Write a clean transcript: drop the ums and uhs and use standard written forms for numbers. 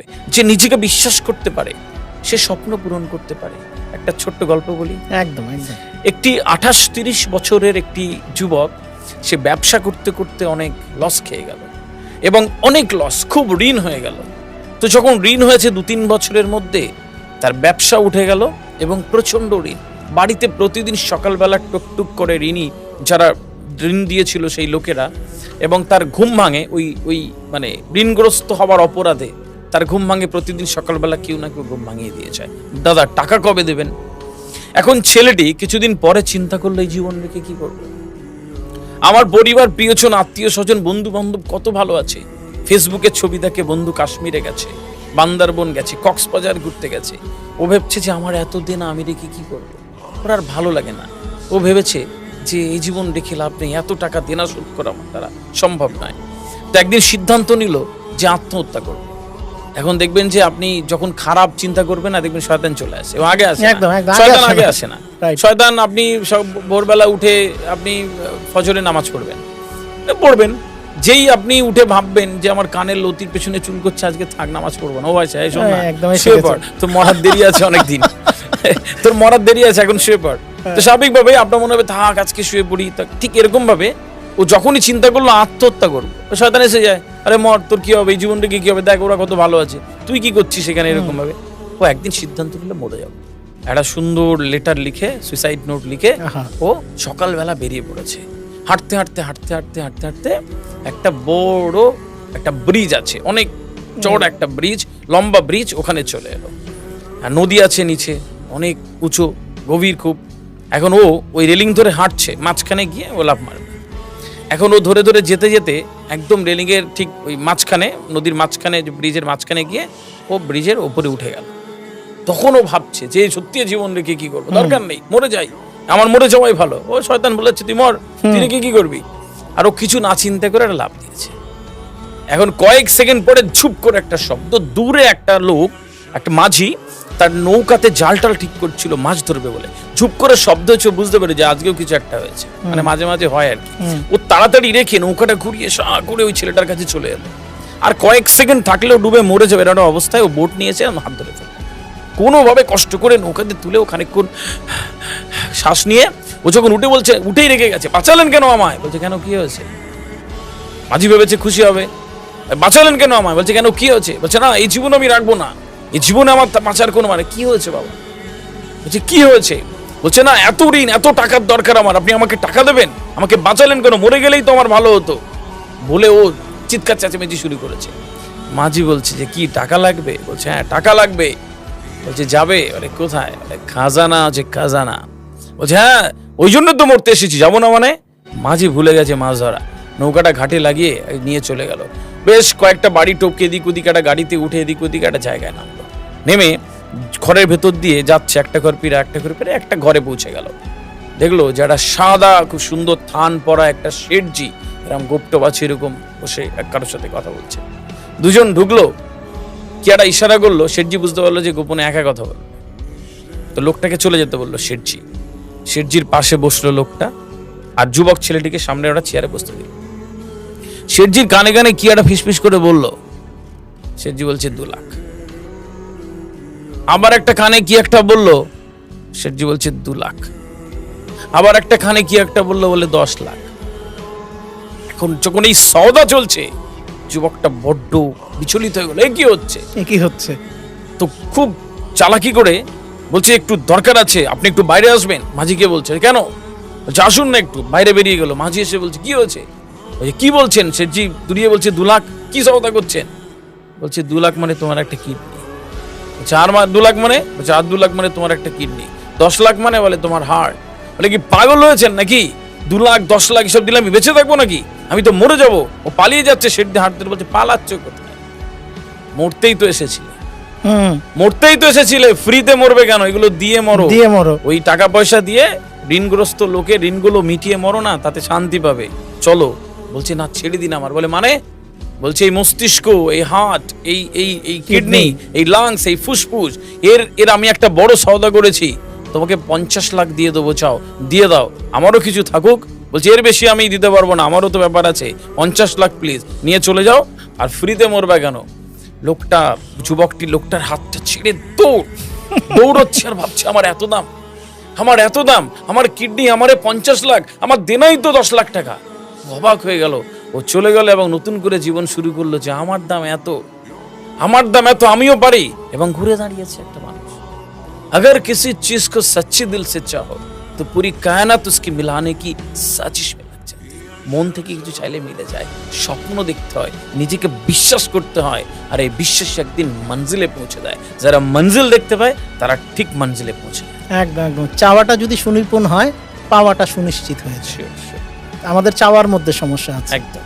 পারবে, যে নিজেকে বিশ্বাস করতে পারে, সে স্বপ্ন পূরণ করতে পারে। একটা ছোট্ট গল্প বলি। একদম একদম। একটি 28-30 বছরের একটি যুবক, সে ব্যবসা করতে করতে অনেক লস খেয়ে গেল এবং অনেক লস, খুব ঋণ হয়ে গেল। তো যখন ঋণ হয়েছে 2-3 বছরের মধ্যে তার ব্যবসা উঠে গেল এবং প্রচণ্ড ঋণ। বাড়িতে প্রতিদিন সকালবেলা টুকটুক করে ঋণী যারা ঋণ দিয়েছিল সেই লোকেরা, এবং তার ঘুম ভাঙে ওই মানে ঋণগ্রস্ত হওয়ার অপরাধে তার ঘুম ভাঙে প্রতিদিন সকালবেলা কেউ না কেউ ঘুম ভাঙিয়ে দিয়ে যায়, দাদা টাকা কবে দেবেন। এখন ছেলেটি কিছুদিন পরে চিন্তা করলো এই জীবন রেখে কি করবো। আমার পরিবার, প্রিয়জন, আত্মীয় স্বজন, বন্ধু বান্ধব কত ভালো আছে। ফেসবুকে ছবি দেখে বন্ধু কাশ্মীরে গেছে, বান্দারবন গেছে, কক্সবাজার ঘুরতে গেছে। ও ভেবছে যে আমার এতদিন আমি রেখে কি করবো, ওর আর ভালো লাগে না। ও ভেবেছে যে এই জীবন রেখে লাভ নেই, এত টাকা দেনা শোধ করা আমার দ্বারা সম্ভব নয়। তো একদিন সিদ্ধান্ত নিল যে আত্মহত্যা করবে। এখন দেখবেন যে আপনি যখন খারাপ চিন্তা করবেন না, দেখবেন শয়তান চলে আসে, ও আগে আসে না। শয়তান আগে আসে না। শয়তান, আপনি ভোরবেলা উঠে আপনি ফজরে নামাজ পড়বেন, যেই আপনি উঠে ভাববেন যে আমার কানের লতির পেছনে চুল করছে, আজকে থাক নামাজ পড়বো না, ও ভাই শুয়ে পড়, তোর মরার দেরি আছে অনেকদিন, তোর মরার দেরি আছে, এখন শুয়ে পড়। তো স্বাভাবিকভাবে আপনার মনে হবে থাক আজকে শুয়ে পড়ি। ঠিক এরকম ভাবে ও যখনই চিন্তা করলো আত্মহত্যা করবো, শয়তান এসে যায়, আরে মর, তোর কি হবে, এই জীবনটাকে কি হবে, দেখ ওরা কত ভালো আছে, তুই কি করছিস সেখানে, এরকম ভাবে ও একদিন সিদ্ধান্ত নিলে মরে যাবে। একটা সুন্দর লেটার লিখে, সুইসাইড নোট লিখে ও সকালবেলা বেরিয়ে পড়েছে। হাঁটতে হাঁটতে হাঁটতে হাঁটতে হাঁটতে হাঁটতে একটা বড় একটা ব্রিজ আছে, অনেক চড় একটা ব্রিজ, লম্বা ব্রিজ, ওখানে চলে এলো। আর নদী আছে নিচে, অনেক উঁচু, গভীর খুব। এখন ও ওই রেলিং ধরে হাঁটছে, মাঝখানে গিয়ে ও লাফ মারবে। এখন ও ধরে ধরে যেতে যেতে একদম রেলিংয়ের ঠিক ওই মাঝখানে, নদীর মাঝখানে, ব্রিজের মাঝখানে গিয়ে ও ব্রিজের ওপরে উঠে গেল। তখন ও ভাবছে যে সত্যি জীবন রেখে কি করবো, দরকার নেই, মরে যাই, আমার মরে যাওয়াই ভালো। ও শয়তান বলেছে তুই মর, তুই রেখে কি করবি। আর ও কিছু না চিন্তা করে একটা লাফ দিয়েছে। এখন কয়েক সেকেন্ড পরে ঝুপ করে একটা শব্দ, দূরে একটা লোক, একটা মাঝি তার নৌকাতে জাল টাল ঠিক করছিল মাছ ধরবে বলে, ঝুপ করে শব্দ হচ্ছে, বুঝতে পারে যে আজকেও কিছু একটা হয়েছে, মানে মাঝে মাঝে হয় আর কি। ও তাড়াতাড়ি রেখে নৌকাটা ঘুরিয়ে সা করে ওই ছেলেটার কাছে চলে এলো। আর কয়েক সেকেন্ড থাকলেও ডুবে মরে যাবে এরকম অবস্থায় ও বোট নিয়েছে, হাত ধরে ফেলল। কোনোভাবে কষ্ট করে নৌকাতে তুলে ও খানিকক্ষণ শ্বাস নিয়ে ও যখন উঠে বলছে, উঠেই রেখে গেছে, বাঁচালেন কেন আমায়? বলছে কেন, কি হয়েছে? মাঝি ভেবেছে খুশি হবে, বাঁচালেন কেন আমায়? বলছে কেন, কি হয়েছে? বলছে না, এই জীবন আমি রাখবো না, এই জীবনে আমার বাঁচার কোনো মানে। কি হয়েছে বাবা? বলছে কি হয়েছে? বলছে না, এত ঋণ, এত টাকার দরকার আমার, আপনি আমাকে টাকা দেবেন, আমাকে বাঁচালেন কেন, মরে গেলেই তো আমার ভালো হতো। বলে ও চিৎকার চেঁচামেচি শুরু করেছে। মাঝি বলছে যে কি টাকা লাগবে? বলছে হ্যাঁ টাকা লাগবে। বলছে যাবে? আরে কোথায়? খাজানা আছে, খাজানা। বলছে হ্যাঁ, ওই জন্য তো মরতে এসেছি, যাবো না মানে? মাঝি ভুলে গেছে মাছ ধরা, নৌকাটা ঘাটে লাগিয়ে নিয়ে চলে গেল। বেশ কয়েকটা বাড়ি টপকে এদিক ওদিক, একটা গাড়িতে উঠে এদিক ওদিক একটা জায়গায় নামলো। নেমে ঘরের ভেতর দিয়ে যাচ্ছে, একটা ঘর পেরে একটা ঘর পেরে একটা ঘরে পৌঁছে গেল। দেখলো যারা সাদা খুব সুন্দর থান পরা একটা শেঠজি, এরকম গোপ্ত বাছি এরকম বসে কারোর সাথে কথা বলছে। দুজন ঢুকলো, কি একটা ইশারা করলো, শেঠজি বুঝতে পারলো যে গোপনে একা কথা বললো। তো লোকটাকে চলে যেতে বললো শেঠজি। শেঠজির পাশে বসলো লোকটা, আর যুবক ছেলেটিকে সামনে ওরা চেয়ারে বসতে দিল। শেঠজির কানে কানে কি একটা ফিসফিস করে বললো। শেঠজি বলছে 2 লাখ। আবার একটা কানে কি একটা বললো, শেঠজি বলছে 2 লাখ। আবার একটা কানে কি একটা বললো, বলে 10 লাখ। এখন যখন এই সওদা চলছে, যুবকটা বড্ড বিচলিত হয়ে গেল, কি হচ্ছে। তো খুব চালাকি করে বলছে একটু দরকার আছে, আপনি একটু বাইরে আসবেন। মাঝিকে বলছে কেন? বলছে আসুন না একটু। বাইরে বেরিয়ে গেল। মাঝি এসে বলছে কি হয়েছে? বলছে কি বলছেন? শেঠজি দুরিয়ে বলছে 2 লাখ। কি সওদা করছেন? বলছে 2 লাখ মানে তোমার একটা কিডনি। বলছে আর 2 লাখ মানে? বলছে আর 2 লাখ মানে তোমার একটা কিডনি। 10 লাখ মানে? বলে তোমার হার্ট। বলে কি পাগল হয়েছেন নাকি? 2 লাখ 10 লাখ এসব দিলে আমি বেঁচে থাকবো নাকি? আমি তো মরে যাবো। ও পালিয়ে যাচ্ছে। শেঠজি হাত ধরে বলছে পালাচ্ছ কোথায়? মরতেই তো এসেছিলে, মরতেই তো এসেছিলে, ফ্রিতে মরবে কেন? এগুলো দিয়ে মরো। ওই টাকা পয়সা দিয়ে ঋণগ্রস্ত লোকে ঋণগুলো মিটিয়ে মরো না, তাতে শান্তি পাবে। চলো। বলছে না, ছেড়ে দিন আমার। বলে মানে? বলছে এই মস্তিষ্ক, এই হার্ট, এই কিডনি, এই লাংস, এই ফুসফুস, এর আমি একটা বড় সওদা করেছি। তোমাকে 50 লাখ দিয়ে দেবো, চাও দিয়ে দাও, আমারও কিছু থাকুক। বলছে এর বেশি আমি দিতে পারবো না, আমারও তো ব্যাপার আছে, 50 লাখ প্লিজ, নিয়ে চলে যাও। আর ফ্রিতে মরবে কেন? যুবকটার হাতটা ছেড়ে দৌড়চ্ছে আর ভাবছে আমার এত দাম, আমার কিডনি, আমারে 50 লাখ, আমার দেনাই তো 10 লাখ টাকা। অবাক হয়ে গেল, ও চলে গেল এবং নতুন করে জীবন শুরু করলো যে আমার দাম এত, আমিও পারি। এবং ঘুরে দাঁড়িয়েছে একটা মানুষ। अगर किसी चीज को सच्चे दिल से चाहो तो पूरी कायनात उसकी मिलाने की साजिश में लग जाती है। মন থেকে কিছু চাইলে মিলে যায়। স্বপ্ন দেখতে হয়, নিজেকে বিশ্বাস করতে হয়, আর এই বিশ্বাস একদিন মঞ্জিলে পৌঁছে দেয়। যারা মঞ্জিল দেখতে পায় তারা ঠিক মঞ্জিলে পৌঁছে যায়। একদম একদম। চাওয়াটা যদি সুনিপুণ হয়, পাওয়াটা সুনিশ্চিত হয়েছে। আমাদের চাওয়ার মধ্যে সমস্যা আছে। একদম।